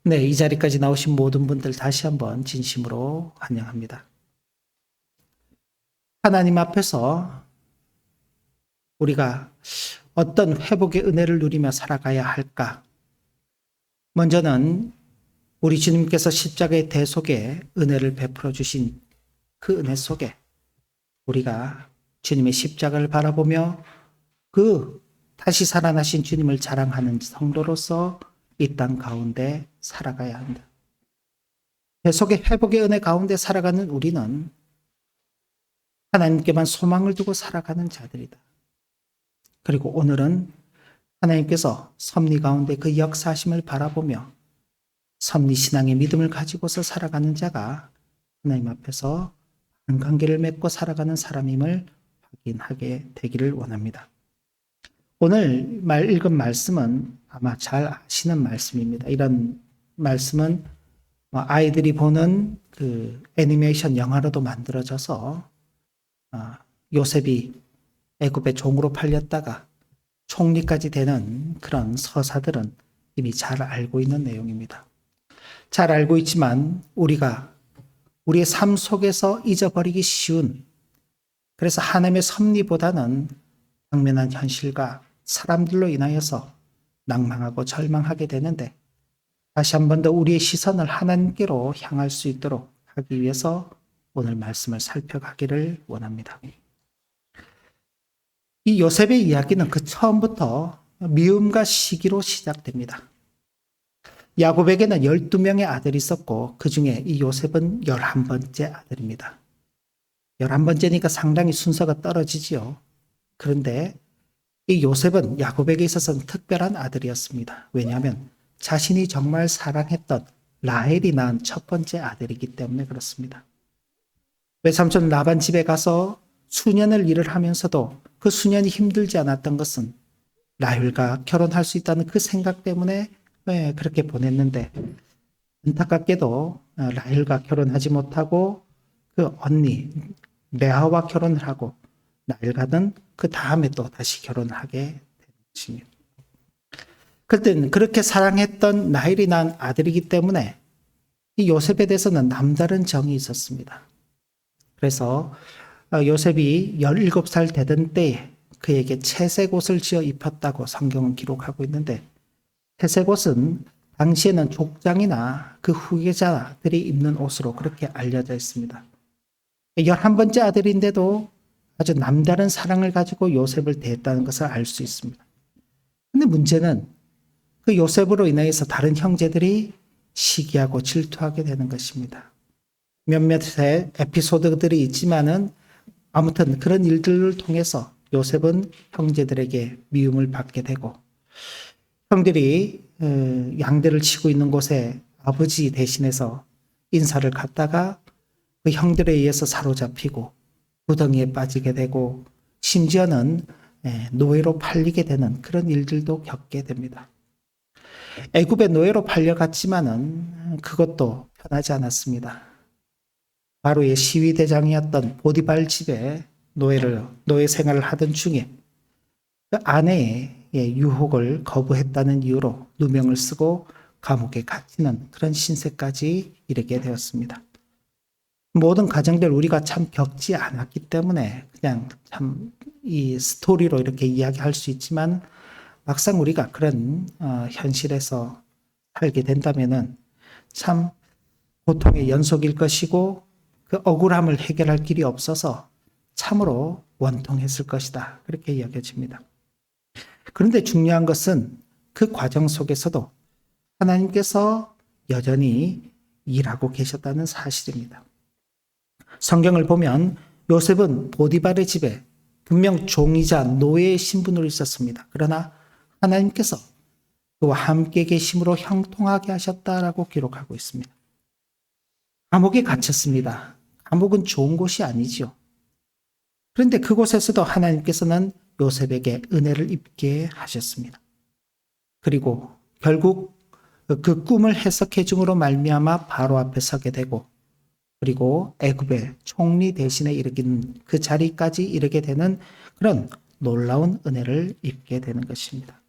네, 이 자리까지 나오신 모든 분들 다시 한번 진심으로 환영합니다. 하나님 앞에서 우리가 어떤 회복의 은혜를 누리며 살아가야 할까? 먼저는 우리 주님께서 십자가의 대속에 은혜를 베풀어 주신 그 은혜 속에 우리가 주님의 십자가를 바라보며 그 다시 살아나신 주님을 자랑하는 성도로서 이 땅 가운데 살아가야 한다. 대속의 회복의 은혜 가운데 살아가는 우리는 하나님께만 소망을 두고 살아가는 자들이다. 그리고 오늘은 하나님께서 섭리 가운데 그 역사하심을 바라보며 섭리 신앙의 믿음을 가지고서 살아가는 자가 하나님 앞에서 바른 관계를 맺고 살아가는 사람임을 확인하게 되기를 원합니다. 오늘 읽은 말씀은 아마 잘 아시는 말씀입니다. 이런 말씀은 아이들이 보는 그 애니메이션 영화로도 만들어져서 요셉이 애굽의 종으로 팔렸다가 총리까지 되는 그런 서사들은 이미 잘 알고 있는 내용입니다. 잘 알고 있지만 우리가 우리의 삶 속에서 잊어버리기 쉬운, 그래서 하나님의 섭리보다는 당면한 현실과 사람들로 인하여서 낭망하고 절망하게 되는데, 다시 한 번 더 우리의 시선을 하나님께로 향할 수 있도록 하기 위해서 오늘 말씀을 살펴가기를 원합니다. 이 요셉의 이야기는 그 처음부터 미움과 시기로 시작됩니다. 야곱에게는 12명의 아들이 있었고 그 중에 이 요셉은 11번째 아들입니다. 11번째니까 상당히 순서가 떨어지지요. 그런데 이 요셉은 야곱에게 있어서는 특별한 아들이었습니다. 왜냐하면 자신이 정말 사랑했던 라헬이 낳은 첫 번째 아들이기 때문에 그렇습니다. 외삼촌 라반 집에 가서 수년을 일을 하면서도 그 수년이 힘들지 않았던 것은 라헬과 결혼할 수 있다는 그 생각 때문에 그렇게 보냈는데, 안타깝게도 라헬과 결혼하지 못하고 그 언니 레아와 결혼을 하고 라헬과는 그 다음에 또 다시 결혼을 하게 되는 것입니다. 그때는 그렇게 사랑했던 라헬이 낳은 아들이기 때문에 이 요셉에 대해서는 남다른 정이 있었습니다. 그래서 요셉이 17살 되던 때에 그에게 채색옷을 지어 입혔다고 성경은 기록하고 있는데, 채색옷은 당시에는 족장이나 그 후계자들이 입는 옷으로 그렇게 알려져 있습니다. 11번째 아들인데도 아주 남다른 사랑을 가지고 요셉을 대했다는 것을 알 수 있습니다. 근데 문제는 그 요셉으로 인해서 다른 형제들이 시기하고 질투하게 되는 것입니다. 몇몇의 에피소드들이 있지만은 아무튼 그런 일들을 통해서 요셉은 형제들에게 미움을 받게 되고, 형들이 양대를 치고 있는 곳에 아버지 대신해서 인사를 갖다가 그 형들에 의해서 사로잡히고 구덩이에 빠지게 되고, 심지어는 노예로 팔리게 되는 그런 일들도 겪게 됩니다. 애굽의 노예로 팔려갔지만은 그것도 편하지 않았습니다. 바로의 시위대장이었던 보디발 집에 노예 생활을 하던 중에 그 아내의 유혹을 거부했다는 이유로 누명을 쓰고 감옥에 갇히는 그런 신세까지 이르게 되었습니다. 모든 가정들 우리가 참 겪지 않았기 때문에 그냥 참 이 스토리로 이렇게 이야기할 수 있지만, 막상 우리가 그런 현실에서 살게 된다면은 참 고통의 연속일 것이고, 그 억울함을 해결할 길이 없어서 참으로 원통했을 것이다, 그렇게 여겨집니다. 그런데 중요한 것은 그 과정 속에서도 하나님께서 여전히 일하고 계셨다는 사실입니다. 성경을 보면 요셉은 보디발의 집에 분명 종이자 노예의 신분으로 있었습니다. 그러나 하나님께서 그와 함께 계심으로 형통하게 하셨다라고 기록하고 있습니다. 감옥에 갇혔습니다. 감옥은 좋은 곳이 아니지요. 그런데 그곳에서도 하나님께서는 요셉에게 은혜를 입게 하셨습니다. 그리고 결국 그 꿈을 해석해 줌으로 말미암아 바로 앞에 서게 되고, 그리고 애굽의 총리 대신에 이르긴 그 자리까지 이르게 되는 그런 놀라운 은혜를 입게 되는 것입니다.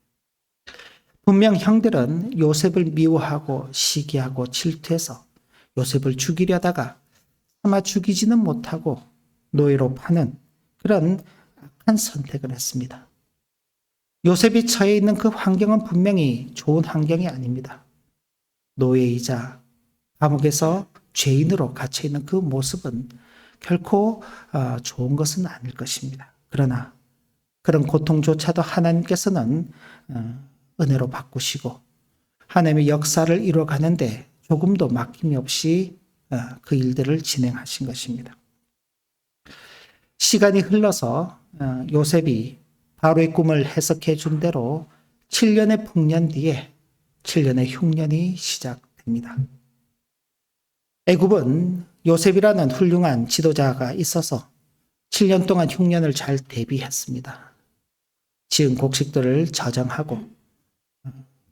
분명 형들은 요셉을 미워하고 시기하고 질투해서 요셉을 죽이려다가 차마 죽이지는 못하고 노예로 파는 그런 악한 선택을 했습니다. 요셉이 처해 있는 그 환경은 분명히 좋은 환경이 아닙니다. 노예이자 감옥에서 죄인으로 갇혀 있는 그 모습은 결코 좋은 것은 아닐 것입니다. 그러나 그런 고통조차도 하나님께서는 은혜로 바꾸시고 하나님의 역사를 이루어가는데 조금도 막힘이 없이 그 일들을 진행하신 것입니다. 시간이 흘러서 요셉이 바로의 꿈을 해석해 준 대로 7년의 풍년 뒤에 7년의 흉년이 시작됩니다. 애굽은 요셉이라는 훌륭한 지도자가 있어서 7년 동안 흉년을 잘 대비했습니다. 지은 곡식들을 저장하고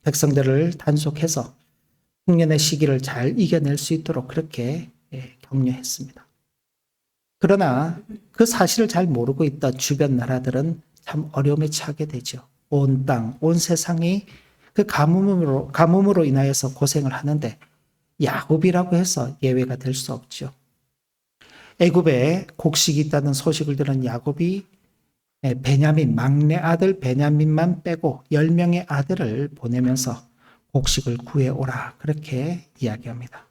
백성들을 단속해서 흉년의 시기를 잘 이겨낼 수 있도록 그렇게 격려했습니다. 그러나 그 사실을 잘 모르고 있던 주변 나라들은 참 어려움에 처하게 되죠. 온 땅, 온 세상이 그 가뭄으로 인하여서 고생을 하는데 야곱이라고 해서 예외가 될 수 없죠. 애굽에 곡식이 있다는 소식을 들은 야곱이 베냐민, 막내 아들 베냐민만 빼고 10명의 아들을 보내면서 곡식을 구해오라 그렇게 이야기합니다.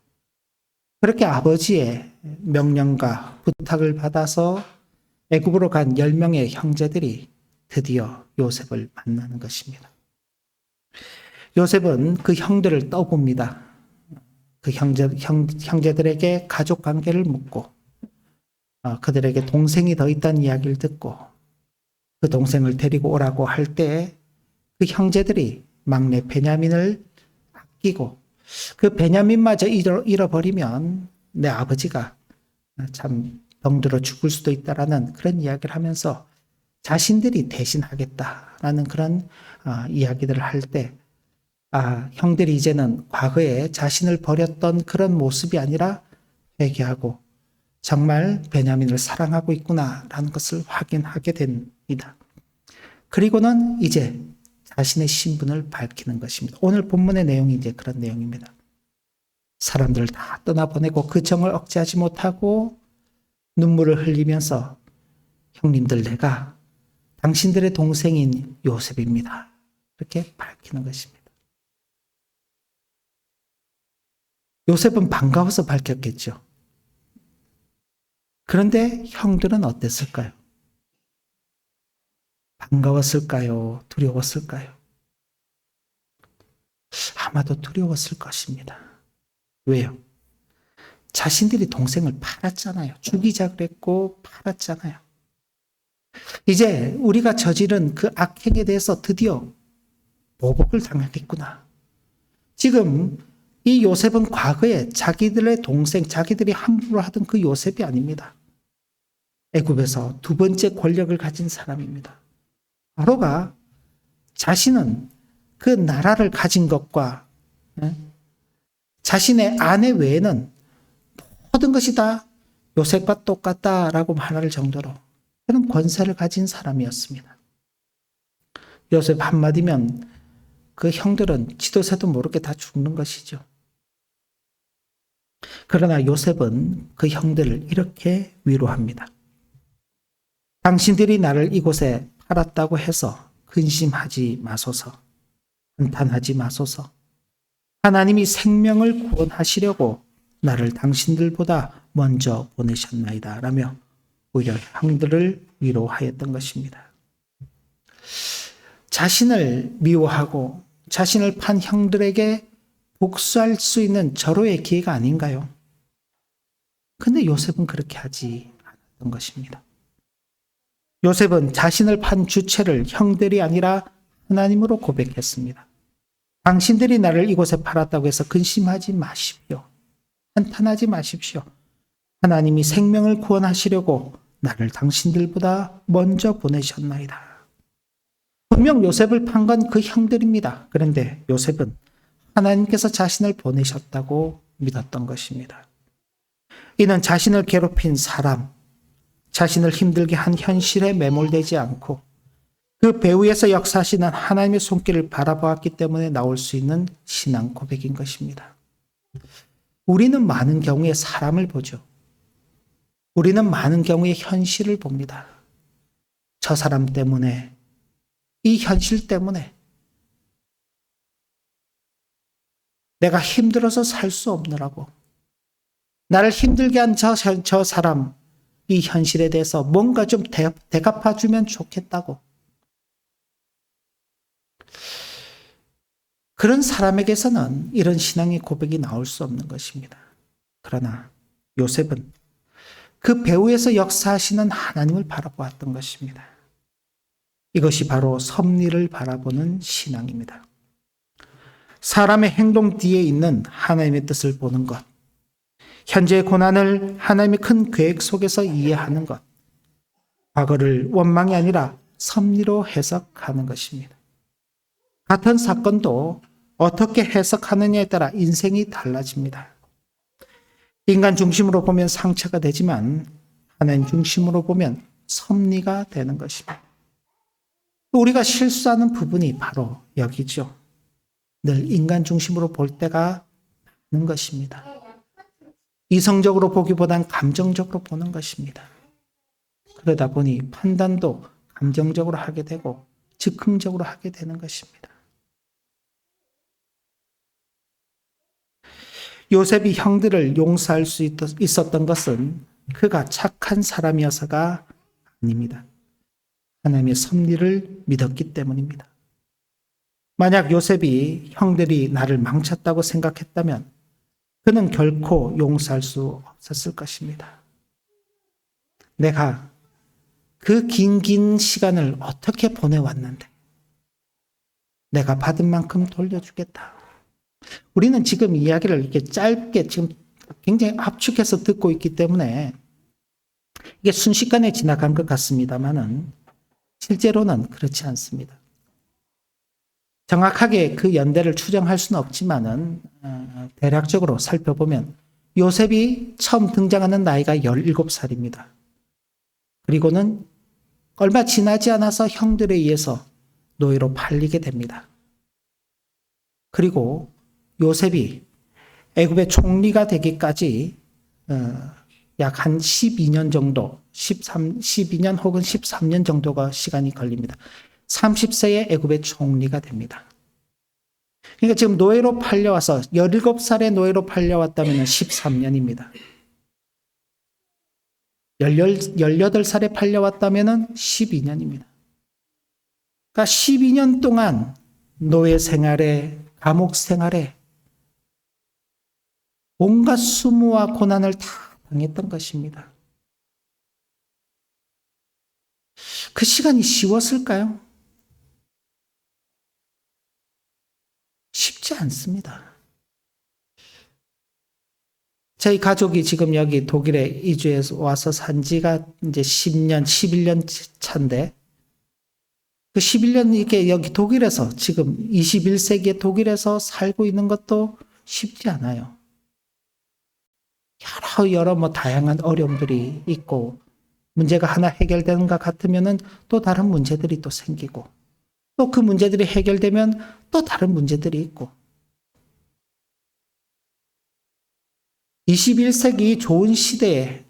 그렇게 아버지의 명령과 부탁을 받아서 애굽으로 간 10명의 형제들이 드디어 요셉을 만나는 것입니다. 요셉은 그 형들을 떠봅니다. 그 형제들에게 가족 관계를 묻고 그들에게 동생이 더 있다는 이야기를 듣고 그 동생을 데리고 오라고 할 때 그 형제들이 막내 베냐민을 아끼고 그 베냐민마저 잃어버리면 내 아버지가 참 병들어 죽을 수도 있다라는 그런 이야기를 하면서 자신들이 대신하겠다라는 그런 이야기들을 할 때 형들이 이제는 과거에 자신을 버렸던 그런 모습이 아니라 회개하고 정말 베냐민을 사랑하고 있구나라는 것을 확인하게 됩니다. 그리고는 이제 자신의 신분을 밝히는 것입니다. 오늘 본문의 내용이 이제 그런 내용입니다. 사람들을 다 떠나보내고 그 정을 억제하지 못하고 눈물을 흘리면서 형님들 내가 당신들의 동생인 요셉입니다. 이렇게 밝히는 것입니다. 요셉은 반가워서 밝혔겠죠. 그런데 형들은 어땠을까요? 반가웠을까요? 두려웠을까요? 아마도 두려웠을 것입니다. 왜요? 자신들이 동생을 팔았잖아요. 죽이자 그랬고 팔았잖아요. 이제 우리가 저지른 그 악행에 대해서 드디어 보복을 당하겠구나. 지금 이 요셉은 과거에 자기들의 동생, 자기들이 함부로 하던 그 요셉이 아닙니다. 애굽에서 두 번째 권력을 가진 사람입니다. 바로가 자신은 그 나라를 가진 것과 자신의 아내 외에는 모든 것이 다 요셉과 똑같다라고 말할 정도로 그런 권세를 가진 사람이었습니다. 요셉 한마디면 그 형들은 지도새도 모르게 다 죽는 것이죠. 그러나 요셉은 그 형들을 이렇게 위로합니다. 당신들이 나를 이곳에 팔았다고 해서 근심하지 마소서. 한탄하지 마소서. 하나님이 생명을 구원하시려고 나를 당신들보다 먼저 보내셨나이다 라며 오히려 형들을 위로하였던 것입니다. 자신을 미워하고 자신을 판 형들에게 복수할 수 있는 절호의 기회가 아닌가요? 근데 요셉은 그렇게 하지 않았던 것입니다. 요셉은 자신을 판 주체를 형들이 아니라 하나님으로 고백했습니다. 당신들이 나를 이곳에 팔았다고 해서 근심하지 마십시오. 한탄하지 마십시오. 하나님이 생명을 구원하시려고 나를 당신들보다 먼저 보내셨나이다. 분명 요셉을 판 건 그 형들입니다. 그런데 요셉은 하나님께서 자신을 보내셨다고 믿었던 것입니다. 이는 자신을 괴롭힌 사람, 자신을 힘들게 한 현실에 매몰되지 않고 그 배후에서 역사하시는 하나님의 손길을 바라보았기 때문에 나올 수 있는 신앙 고백인 것입니다. 우리는 많은 경우에 사람을 보죠. 우리는 많은 경우에 현실을 봅니다. 저 사람 때문에, 이 현실 때문에 내가 힘들어서 살 수 없느라고, 나를 힘들게 한 저 사람, 이 현실에 대해서 뭔가 좀 대갚아주면 좋겠다고. 그런 사람에게서는 이런 신앙의 고백이 나올 수 없는 것입니다. 그러나 요셉은 그 배후에서 역사하시는 하나님을 바라보았던 것입니다. 이것이 바로 섭리를 바라보는 신앙입니다. 사람의 행동 뒤에 있는 하나님의 뜻을 보는 것, 현재의 고난을 하나님의 큰 계획 속에서 이해하는 것, 과거를 원망이 아니라 섭리로 해석하는 것입니다. 같은 사건도 어떻게 해석하느냐에 따라 인생이 달라집니다. 인간 중심으로 보면 상처가 되지만 하나님 중심으로 보면 섭리가 되는 것입니다. 우리가 실수하는 부분이 바로 여기죠. 늘 인간 중심으로 볼 때가 많은 것입니다. 이성적으로 보기보단 감정적으로 보는 것입니다. 그러다 보니 판단도 감정적으로 하게 되고 즉흥적으로 하게 되는 것입니다. 요셉이 형들을 용서할 수 있었던 것은 그가 착한 사람이어서가 아닙니다. 하나님의 섭리를 믿었기 때문입니다. 만약 요셉이 형들이 나를 망쳤다고 생각했다면 그는 결코 용서할 수 없었을 것입니다. 내가 그 긴 시간을 어떻게 보내왔는데 내가 받은 만큼 돌려주겠다. 우리는 지금 이야기를 이렇게 짧게 지금 굉장히 압축해서 듣고 있기 때문에 이게 순식간에 지나간 것 같습니다만은 실제로는 그렇지 않습니다. 정확하게 그 연대를 추정할 수는 없지만은 대략적으로 살펴보면 요셉이 처음 등장하는 나이가 17살입니다. 그리고는 얼마 지나지 않아서 형들에 의해서 노예로 팔리게 됩니다. 그리고 요셉이 애굽의 총리가 되기까지 약 한 12년 정도, 12년 혹은 13년 정도가 시간이 걸립니다. 30세에 애굽의 총리가 됩니다. 그러니까 지금 노예로 팔려와서 17살에 노예로 팔려왔다면 13년입니다. 18살에 팔려왔다면 12년입니다. 그러니까 12년 동안 노예 생활에, 감옥 생활에 온갖 수모와 고난을 다 당했던 것입니다. 그 시간이 쉬웠을까요? 쉽지 않습니다. 저희 가족이 지금 여기 독일에 이주해서 와서 산 지가 이제 10년, 11년 차인데, 그 11년 이렇게 여기 독일에서 지금 21세기의 독일에서 살고 있는 것도 쉽지 않아요. 여러 다양한 어려움들이 있고, 문제가 하나 해결되는 것 같으면은 또 다른 문제들이 또 생기고, 또 그 문제들이 해결되면 또 다른 문제들이 있고, 21세기 좋은 시대에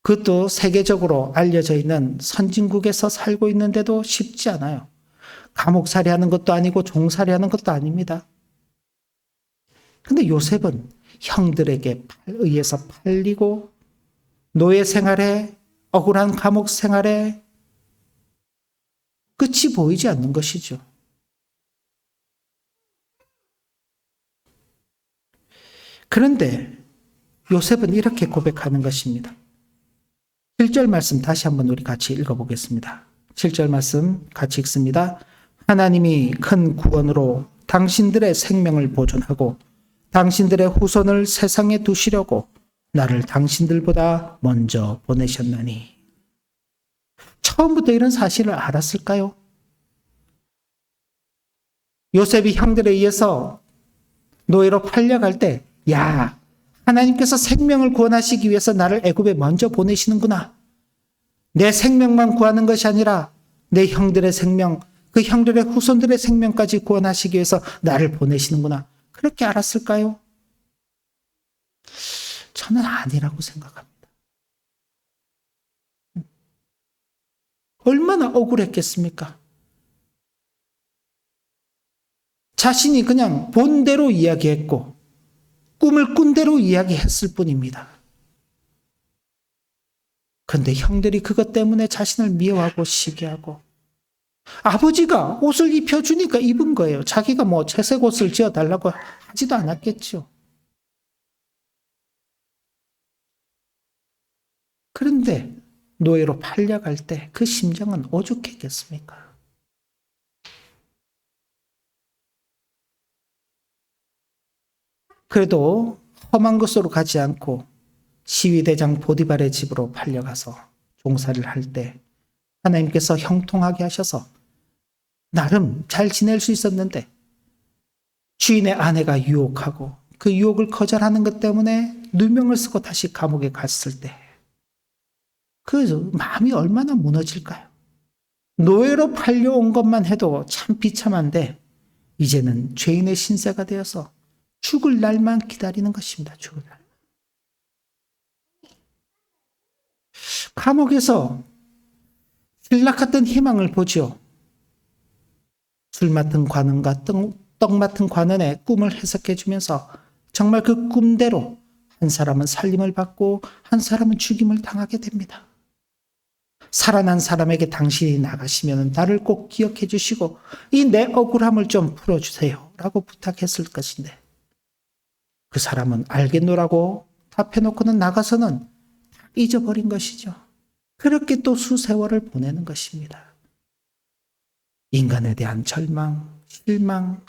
그것도 세계적으로 알려져 있는 선진국에서 살고 있는데도 쉽지 않아요. 감옥살이 하는 것도 아니고 종살이 하는 것도 아닙니다. 근데 요셉은 형들에게 의해서 팔리고 노예 생활에, 억울한 감옥 생활에 끝이 보이지 않는 것이죠. 그런데 요셉은 이렇게 고백하는 것입니다. 7절 말씀 다시 한번 우리 같이 읽어보겠습니다. 7절 말씀 같이 읽습니다. 하나님이 큰 구원으로 당신들의 생명을 보존하고 당신들의 후손을 세상에 두시려고 나를 당신들보다 먼저 보내셨나니. 처음부터 이런 사실을 알았을까요? 요셉이 형들에 의해서 노예로 팔려갈 때, 야, 하나님께서 생명을 구원하시기 위해서 나를 애굽에 먼저 보내시는구나. 내 생명만 구하는 것이 아니라 내 형들의 생명, 그 형들의 후손들의 생명까지 구원하시기 위해서 나를 보내시는구나. 그렇게 알았을까요? 저는 아니라고 생각합니다. 얼마나 억울했겠습니까? 자신이 그냥 본대로 이야기했고 꿈을 꾼 대로 이야기했을 뿐입니다. 그런데 형들이 그것 때문에 자신을 미워하고 시기하고 아버지가 옷을 입혀주니까 입은 거예요. 자기가 뭐 채색 옷을 지어달라고 하지도 않았겠죠. 그런데 노예로 팔려갈 때 그 심정은 오죽했겠습니까? 그래도 험한 곳으로 가지 않고 시위대장 보디발의 집으로 팔려가서 종살이를 할 때 하나님께서 형통하게 하셔서 나름 잘 지낼 수 있었는데 주인의 아내가 유혹하고 그 유혹을 거절하는 것 때문에 누명을 쓰고 다시 감옥에 갔을 때 그 마음이 얼마나 무너질까요? 노예로 팔려온 것만 해도 참 비참한데 이제는 죄인의 신세가 되어서 죽을 날만 기다리는 것입니다. 죽을 날. 감옥에서 신락 같은 희망을 보죠. 술 맡은 관원과 떡 맡은 관원의 꿈을 해석해 주면서 정말 그 꿈대로 한 사람은 살림을 받고 한 사람은 죽임을 당하게 됩니다. 살아난 사람에게 당신이 나가시면 나를 꼭 기억해 주시고 이 내 억울함을 좀 풀어주세요 라고 부탁했을 것인데 그 사람은 알겠노라고 답해놓고는 나가서는 잊어버린 것이죠. 그렇게 또 수세월을 보내는 것입니다. 인간에 대한 절망, 실망.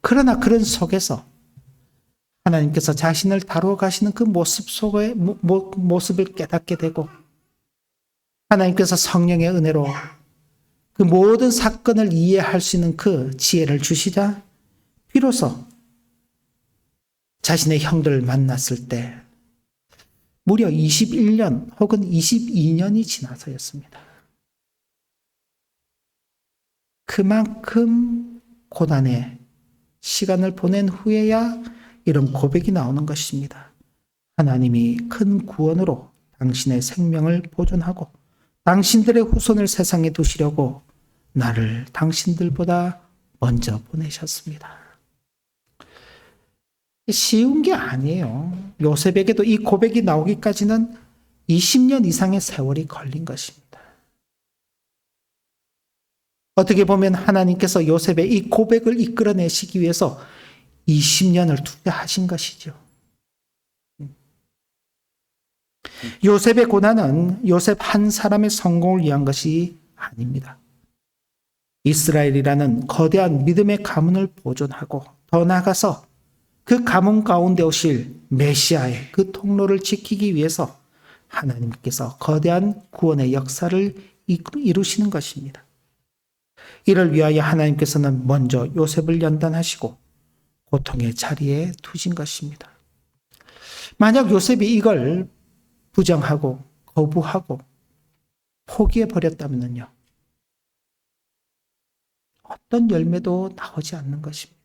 그러나 그런 속에서 하나님께서 자신을 다루어 가시는 그 모습을 깨닫게 되고 하나님께서 성령의 은혜로 그 모든 사건을 이해할 수 있는 그 지혜를 주시자 비로소 자신의 형들을 만났을 때 무려 21년 혹은 22년이 지나서였습니다. 그만큼 고난의 시간을 보낸 후에야 이런 고백이 나오는 것입니다. 하나님이 큰 구원으로 당신의 생명을 보존하고 당신들의 후손을 세상에 두시려고 나를 당신들보다 먼저 보내셨습니다. 쉬운 게 아니에요. 요셉에게도 이 고백이 나오기까지는 20년 이상의 세월이 걸린 것입니다. 어떻게 보면 하나님께서 요셉의 이 고백을 이끌어내시기 위해서 20년을 투자하신 것이죠. 요셉의 고난은 요셉 한 사람의 성공을 위한 것이 아닙니다. 이스라엘이라는 거대한 믿음의 가문을 보존하고 더 나아가서 그 가문 가운데 오실 메시아의 그 통로를 지키기 위해서 하나님께서 거대한 구원의 역사를 이루시는 것입니다. 이를 위하여 하나님께서는 먼저 요셉을 연단하시고 고통의 자리에 두신 것입니다. 만약 요셉이 이걸 부정하고 거부하고 포기해버렸다면요. 어떤 열매도 나오지 않는 것입니다.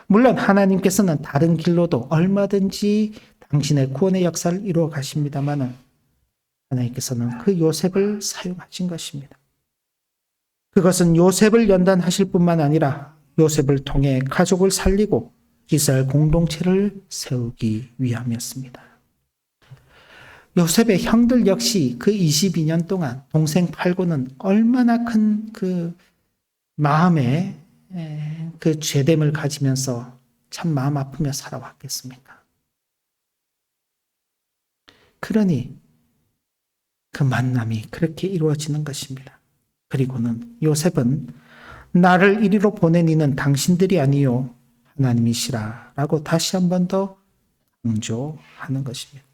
물론 하나님께서는 다른 길로도 얼마든지 당신의 구원의 역사를 이루어 가십니다만 하나님께서는 그 요셉을 사용하신 것입니다. 그것은 요셉을 연단하실 뿐만 아니라 요셉을 통해 가족을 살리고 이스라엘 공동체를 세우기 위함이었습니다. 요셉의 형들 역시 그 22년 동안 동생 팔고는 얼마나 큰 그 마음에 그 죄됨을 가지면서 참 마음 아프며 살아왔겠습니까? 그러니 그 만남이 그렇게 이루어지는 것입니다. 그리고는 요셉은 나를 이리로 보낸 이는 당신들이 아니요 하나님이시라 라고 다시 한 번 더 강조하는 것입니다.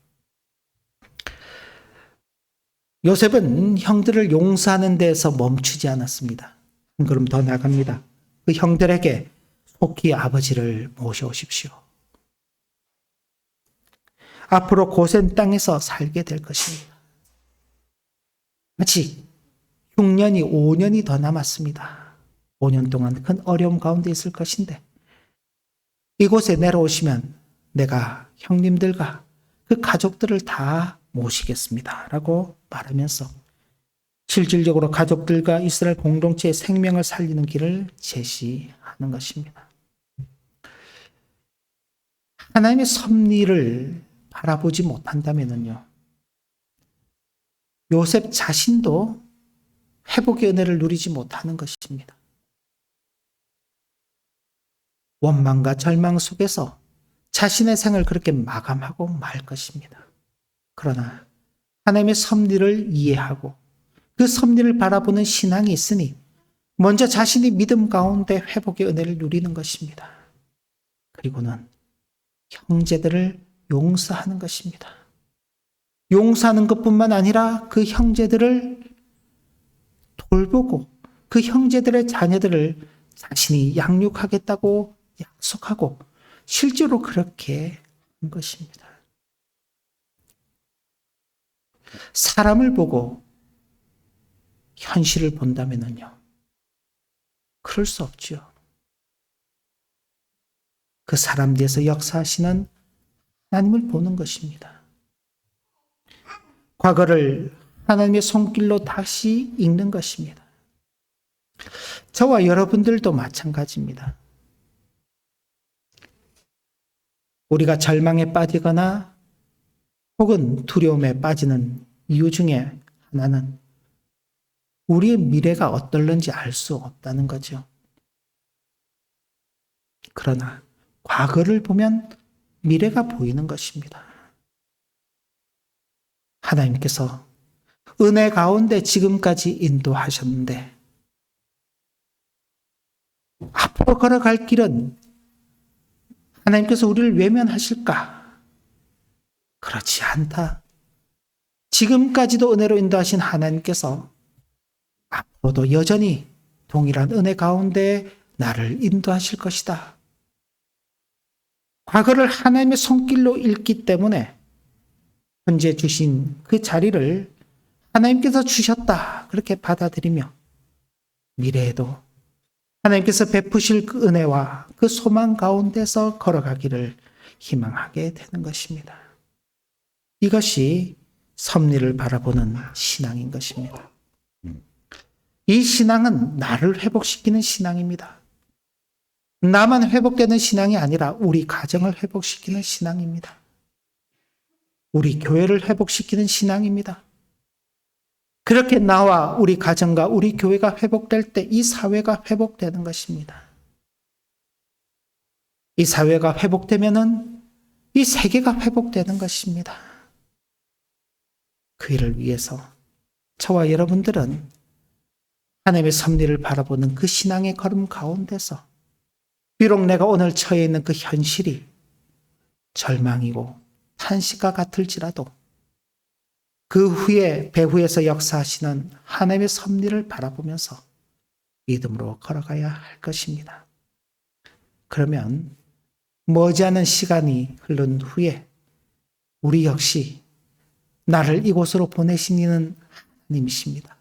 요셉은 형들을 용서하는 데에서 멈추지 않았습니다. 한 걸음 더 나갑니다. 그 형들에게 속히 아버지를 모셔오십시오. 앞으로 고센 땅에서 살게 될 것입니다. 아직 6년이 5년이 더 남았습니다. 5년 동안 큰 어려움 가운데 있을 것인데 이곳에 내려오시면 내가 형님들과 그 가족들을 다 모시겠습니다. 라고 말하면서 실질적으로 가족들과 이스라엘 공동체의 생명을 살리는 길을 제시하는 것입니다. 하나님의 섭리를 바라보지 못한다면요, 요셉 자신도 회복의 은혜를 누리지 못하는 것입니다. 원망과 절망 속에서 자신의 생을 그렇게 마감하고 말 것입니다. 그러나 하나님의 섭리를 이해하고 그 섭리를 바라보는 신앙이 있으니 먼저 자신이 믿음 가운데 회복의 은혜를 누리는 것입니다. 그리고는 형제들을 용서하는 것입니다. 용서하는 것뿐만 아니라 그 형제들을 돌보고 그 형제들의 자녀들을 자신이 양육하겠다고 약속하고 실제로 그렇게 한 것입니다. 사람을 보고 현실을 본다면요, 그럴 수 없죠. 그 사람 뒤에서 역사하시는 하나님을 보는 것입니다. 과거를 하나님의 손길로 다시 읽는 것입니다. 저와 여러분들도 마찬가지입니다. 우리가 절망에 빠지거나 혹은 두려움에 빠지는 이유 중에 하나는 우리의 미래가 어떨는지 알 수 없다는 거죠. 그러나 과거를 보면 미래가 보이는 것입니다. 하나님께서 은혜 가운데 지금까지 인도하셨는데 앞으로 걸어갈 길은 하나님께서 우리를 외면하실까? 그렇지 않다. 지금까지도 은혜로 인도하신 하나님께서 앞으로도 여전히 동일한 은혜 가운데 나를 인도하실 것이다. 과거를 하나님의 손길로 읽기 때문에 현재 주신 그 자리를 하나님께서 주셨다. 그렇게 받아들이며 미래에도 하나님께서 베푸실 그 은혜와 그 소망 가운데서 걸어가기를 희망하게 되는 것입니다. 이것이 섭리를 바라보는 신앙인 것입니다. 이 신앙은 나를 회복시키는 신앙입니다. 나만 회복되는 신앙이 아니라 우리 가정을 회복시키는 신앙입니다. 우리 교회를 회복시키는 신앙입니다. 그렇게 나와 우리 가정과 우리 교회가 회복될 때 이 사회가 회복되는 것입니다. 이 사회가 회복되면은 이 세계가 회복되는 것입니다. 그 일을 위해서 저와 여러분들은 하나님의 섭리를 바라보는 그 신앙의 걸음 가운데서 비록 내가 오늘 처해 있는 그 현실이 절망이고 탄식과 같을지라도 그 후에 배후에서 역사하시는 하나님의 섭리를 바라보면서 믿음으로 걸어가야 할 것입니다. 그러면 머지않은 시간이 흐른 후에 우리 역시 나를 이곳으로 보내신 이는 하나님이십니다.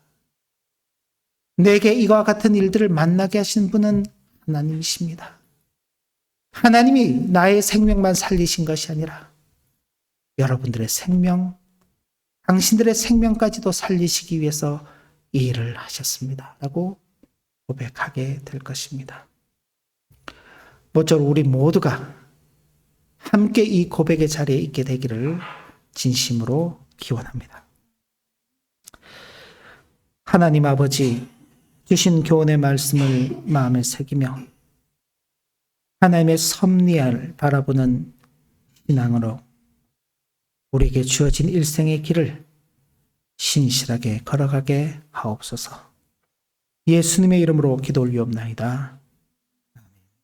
내게 이와 같은 일들을 만나게 하신 분은 하나님이십니다. 하나님이 나의 생명만 살리신 것이 아니라 여러분들의 생명, 당신들의 생명까지도 살리시기 위해서 이 일을 하셨습니다. 라고 고백하게 될 것입니다. 모쪼록 우리 모두가 함께 이 고백의 자리에 있게 되기를 진심으로 기원합니다. 하나님 아버지, 주신 교훈의 말씀을 마음에 새기며 하나님의 섭리를 바라보는 신앙으로 우리에게 주어진 일생의 길을 신실하게 걸어가게 하옵소서. 예수님의 이름으로 기도 올리옵나이다.